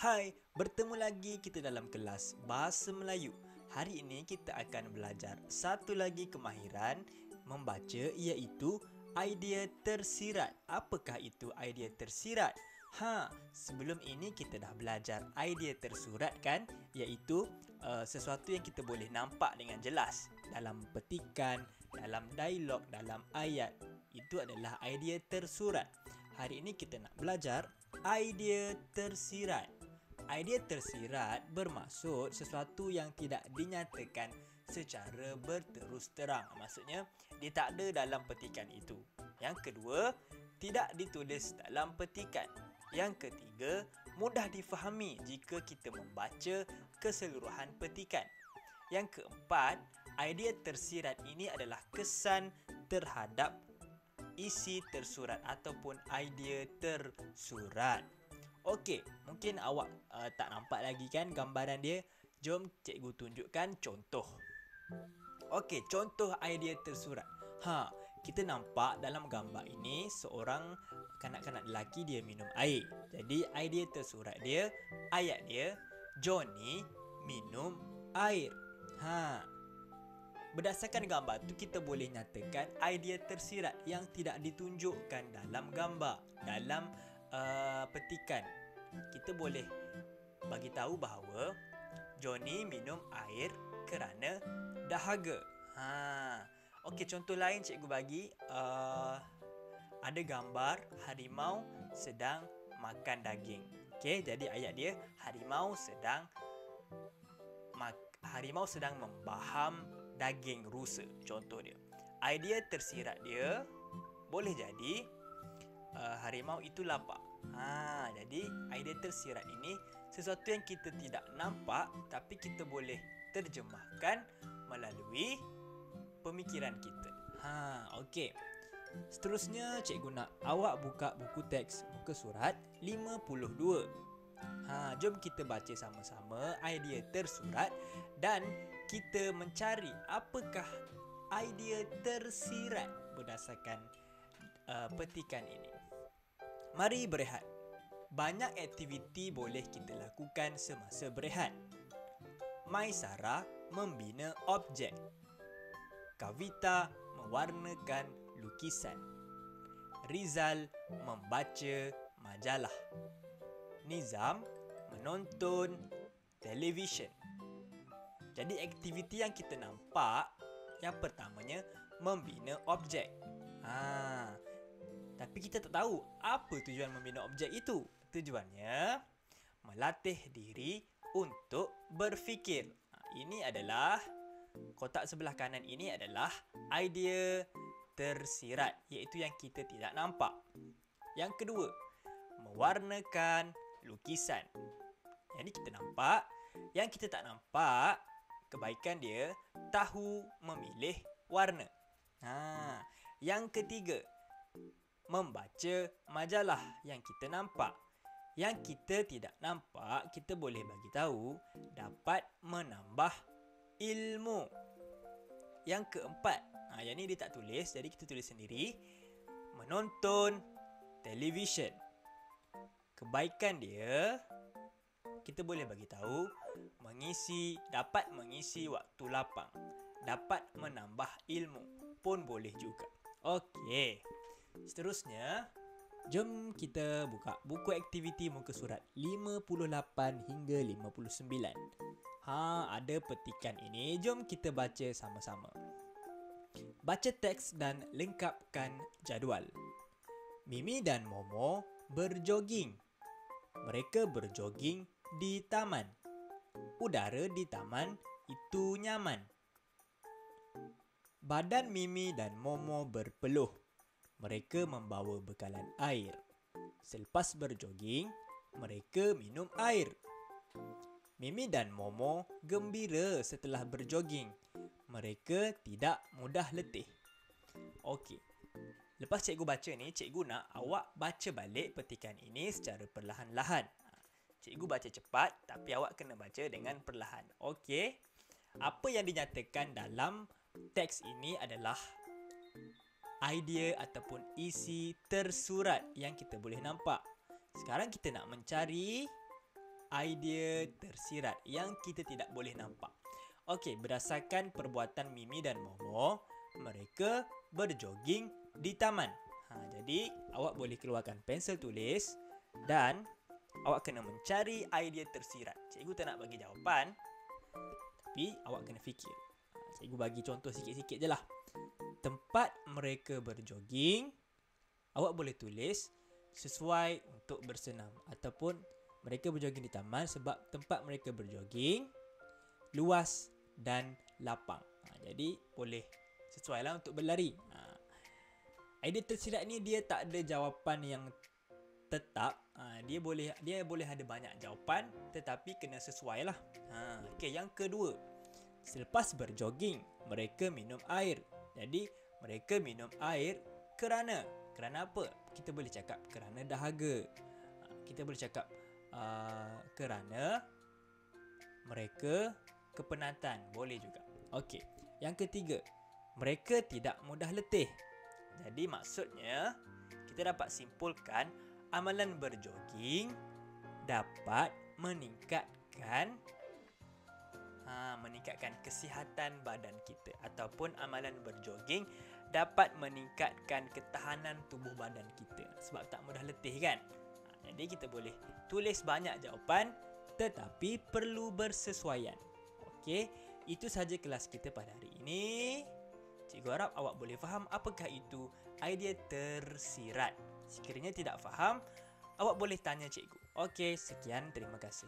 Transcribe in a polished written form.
Hai, bertemu lagi kita dalam kelas Bahasa Melayu. Hari ini kita akan belajar satu lagi kemahiran membaca, iaitu idea tersirat. Apakah itu idea tersirat? Sebelum ini kita dah belajar idea tersurat kan, iaitu sesuatu yang kita boleh nampak dengan jelas dalam petikan, dalam dialog, dalam ayat. Itu adalah idea tersurat. Hari ini kita nak belajar idea tersirat. Idea tersirat bermaksud sesuatu yang tidak dinyatakan secara berterus terang. Maksudnya, dia tak ada dalam petikan itu. Yang kedua, tidak ditulis dalam petikan. Yang ketiga, mudah difahami jika kita membaca keseluruhan petikan. Yang keempat, idea tersirat ini adalah kesan terhadap isi tersurat ataupun idea tersurat. Okey, mungkin awak tak nampak lagi kan gambaran dia. Jom cikgu tunjukkan contoh. Okey, contoh idea tersurat. Kita nampak dalam gambar ini seorang kanak-kanak lelaki dia minum air. Jadi idea tersurat dia, ayat dia, Johnny minum air. Berdasarkan gambar tu kita boleh nyatakan idea tersirat yang tidak ditunjukkan dalam gambar, dalam petikan. Kita boleh bagi tahu bahawa Johnny minum air kerana dahaga. Okey, contoh lain cikgu bagi ada gambar harimau sedang makan daging. Okey, jadi ayat dia harimau sedang membaham daging rusa. Contoh dia. Idea tersirat dia boleh jadi harimau itu lapar. Jadi idea tersirat ini sesuatu yang kita tidak nampak tapi kita boleh terjemahkan melalui pemikiran kita. Okey. Seterusnya cikgu nak awak buka buku teks muka surat 52. Jom kita baca sama-sama idea tersurat dan kita mencari apakah idea tersirat berdasarkan petikan ini. Mari berehat. Banyak aktiviti boleh kita lakukan semasa berehat. Maisara membina objek. Kavita mewarnakan lukisan. Rizal membaca majalah. Nizam menonton televisyen. Jadi aktiviti yang kita nampak, yang pertamanya membina objek. Tapi kita tak tahu apa tujuan membina objek itu. Tujuannya melatih diri untuk berfikir. Ini adalah kotak sebelah kanan ini adalah idea tersirat, iaitu yang kita tidak nampak. Yang kedua, mewarnakan lukisan. Jadi kita nampak, yang kita tak nampak, kebaikan dia tahu memilih warna. Yang ketiga, membaca majalah. Yang kita nampak. Yang kita tidak nampak, kita boleh bagi tahu dapat menambah ilmu. Yang keempat, yang ni dia tak tulis, jadi kita tulis sendiri. Menonton televisyen. Kebaikan dia, kita boleh bagi tahu dapat mengisi waktu lapang, dapat menambah ilmu pun boleh juga. Okey. Seterusnya, jom kita buka buku aktiviti muka surat 58 hingga 59. Ada petikan ini, jom kita baca sama-sama. Baca teks dan lengkapkan jadual. Mimi dan Momo berjoging. Mereka berjoging di taman. Udara di taman itu nyaman. Badan Mimi dan Momo berpeluh. Mereka membawa bekalan air. Selepas berjoging, mereka minum air. Mimi dan Momo gembira setelah berjoging. Mereka tidak mudah letih. Okey. Lepas cikgu baca ni, cikgu nak awak baca balik petikan ini secara perlahan-lahan. Cikgu baca cepat tapi awak kena baca dengan perlahan. Okey. Apa yang dinyatakan dalam teks ini adalah idea ataupun isi tersurat yang kita boleh nampak. Sekarang kita nak mencari idea tersirat yang kita tidak boleh nampak. Okey, berdasarkan perbuatan Mimi dan Momo, mereka berjoging di taman. Jadi, awak boleh keluarkan pensel tulis dan awak kena mencari idea tersirat. Cikgu tak nak bagi jawapan, tapi awak kena fikir. Cikgu bagi contoh sikit-sikit je lah. Tempat mereka berjoging, awak boleh tulis sesuai untuk bersenam. Ataupun mereka berjoging di taman sebab tempat mereka berjoging luas dan lapang. Jadi boleh sesuai lah untuk berlari. Idea tersirat ni dia tak ada jawapan yang tetap. Dia boleh ada banyak jawapan, tetapi kena sesuai lah. Okey, yang kedua, selepas berjoging mereka minum air. Jadi mereka minum air kerana apa? Kita boleh cakap kerana dahaga. Kita boleh cakap kerana mereka kepenatan. Boleh juga. Okey, yang ketiga, mereka tidak mudah letih. Jadi maksudnya kita dapat simpulkan amalan berjoging dapat meningkatkan kesihatan badan kita, ataupun amalan berjoging dapat meningkatkan ketahanan tubuh badan kita sebab tak mudah letih kan. Jadi kita boleh tulis banyak jawapan tetapi perlu bersesuaian. Okey, itu sahaja kelas kita pada hari ini. Cikgu harap awak boleh faham apakah itu idea tersirat. Sekiranya tidak faham, awak boleh tanya cikgu. Okey, sekian, terima kasih.